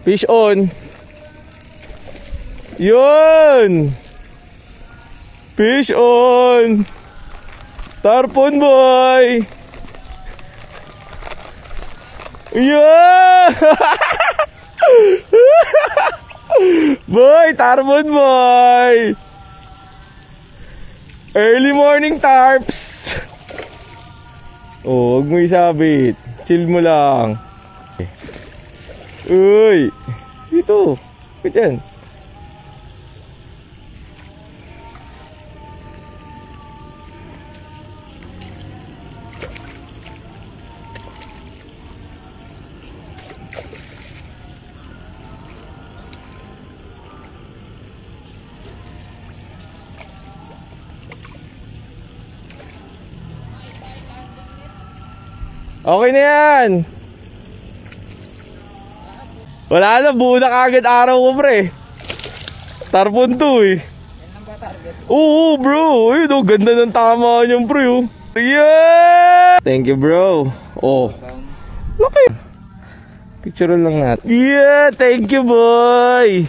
Fish on. Yun! Fish on! Tarpon boy! Yeah! Boy! Tarpon boy! Early morning tarps! Oh, huwag mo isabit. Chill mo lang. Uy! Dito! Ba't yan? Okay na yan. Wala na, buo na kagad araw ko pre. Tarpon to eh. Yan lang ba target? Oo bro, ayun oh, ganda ng tama niyan pre oh. Yeah! Thank you bro. Oh, laki. Picture lang natin. Yeah, thank you boy.